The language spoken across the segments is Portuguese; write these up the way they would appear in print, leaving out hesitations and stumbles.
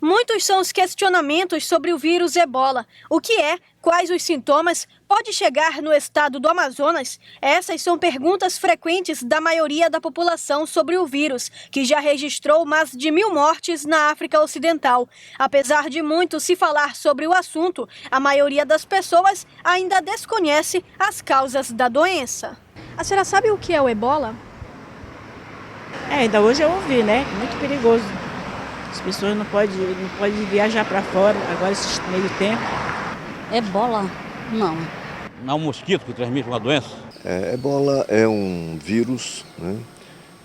Muitos são os questionamentos sobre o vírus Ebola. O que é? Quais os sintomas? Pode chegar no estado do Amazonas? Essas são perguntas frequentes da maioria da população sobre o vírus, que já registrou mais de 1.000 mortes na África Ocidental. Apesar de muito se falar sobre o assunto, a maioria das pessoas ainda desconhece as causas da doença. A senhora sabe o que é o Ebola? Ainda hoje eu ouvi, né? Muito perigoso. As pessoas não podem viajar para fora agora esse meio tempo. Ebola? Não. Não é um mosquito que transmite uma doença? Ebola é um vírus, né,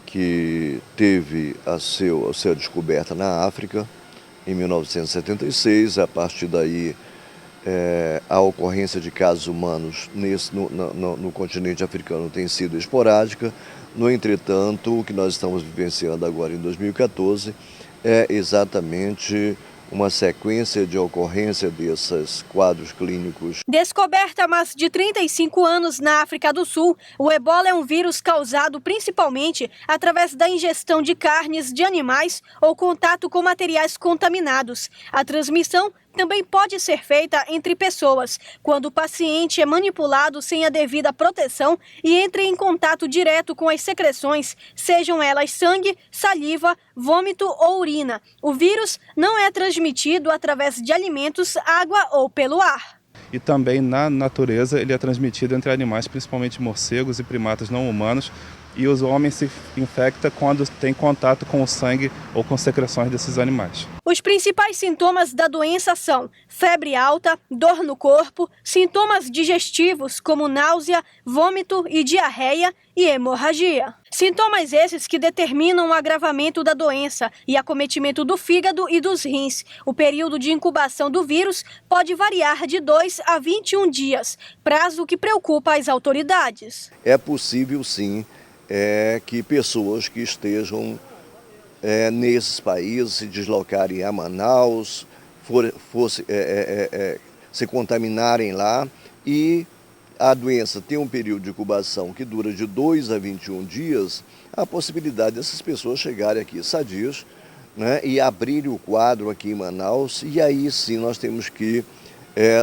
que teve a sua descoberta na África em 1976. A partir daí, a ocorrência de casos humanos no continente africano tem sido esporádica. No entretanto, o que nós estamos vivenciando agora em 2014 é exatamente uma sequência de ocorrência desses quadros clínicos. Descoberta há mais de 35 anos na África do Sul, o Ebola é um vírus causado principalmente através da ingestão de carnes de animais ou contato com materiais contaminados. A transmissão também pode ser feita entre pessoas, quando o paciente é manipulado sem a devida proteção e entra em contato direto com as secreções, sejam elas sangue, saliva, vômito ou urina. O vírus não é transmitido através de alimentos, água ou pelo ar. E também na natureza ele é transmitido entre animais, principalmente morcegos e primatas não humanos, e os homens se infectam quando tem contato com o sangue ou com secreções desses animais. Os principais sintomas da doença são febre alta, dor no corpo, sintomas digestivos como náusea, vômito e diarreia e hemorragia. Sintomas esses que determinam o agravamento da doença e acometimento do fígado e dos rins. O período de incubação do vírus pode variar de 2 a 21 dias, prazo que preocupa as autoridades. É possível, sim, que pessoas que estejam nesses países se deslocarem a Manaus, se contaminarem lá, e a doença tem um período de incubação que dura de 2 a 21 dias, a possibilidade dessas pessoas chegarem aqui sadias, né, e abrirem o quadro aqui em Manaus, e aí sim nós temos que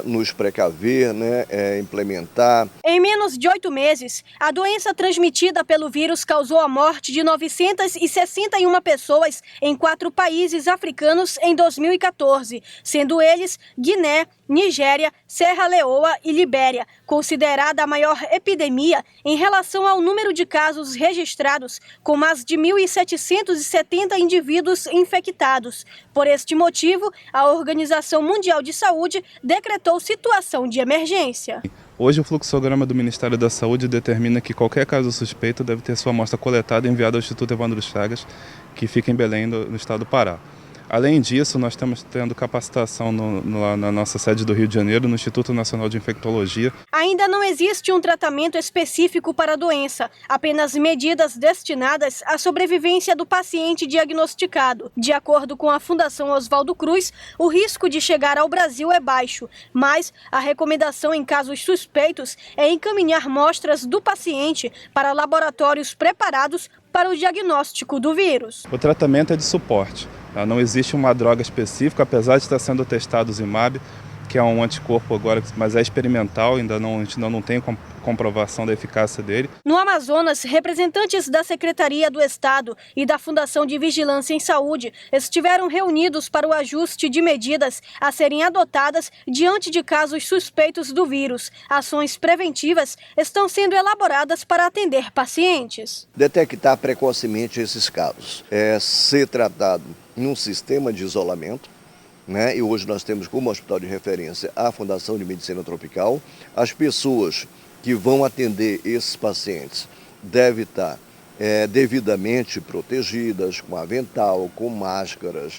nos precaver, né, implementar. Em menos de 8 meses, a doença transmitida pelo vírus causou a morte de 961 pessoas em 4 países africanos em 2014, sendo eles Guiné, Nigéria, Serra Leoa e Libéria, considerada a maior epidemia em relação ao número de casos registrados, com mais de 1.770 indivíduos infectados. Por este motivo, a Organização Mundial de Saúde decretou situação de emergência. Hoje o fluxograma do Ministério da Saúde determina que qualquer caso suspeito deve ter sua amostra coletada e enviada ao Instituto Evandro Chagas, que fica em Belém, no estado do Pará. Além disso, nós estamos tendo capacitação na nossa sede do Rio de Janeiro, no Instituto Nacional de Infectologia. Ainda não existe um tratamento específico para a doença, apenas medidas destinadas à sobrevivência do paciente diagnosticado. De acordo com a Fundação Oswaldo Cruz, o risco de chegar ao Brasil é baixo, mas a recomendação em casos suspeitos é encaminhar amostras do paciente para laboratórios preparados para o diagnóstico do vírus. O tratamento é de suporte. Não existe uma droga específica, apesar de estar sendo testado o Zimab, que é um anticorpo agora, mas é experimental, a gente ainda não tem comprovação da eficácia dele. No Amazonas, representantes da Secretaria do Estado e da Fundação de Vigilância em Saúde estiveram reunidos para o ajuste de medidas a serem adotadas diante de casos suspeitos do vírus. Ações preventivas estão sendo elaboradas para atender pacientes. Detectar precocemente esses casos, ser tratado num sistema de isolamento, né? E hoje nós temos como hospital de referência a Fundação de Medicina Tropical. As pessoas que vão atender esses pacientes devem estar devidamente protegidas, com avental, com máscaras.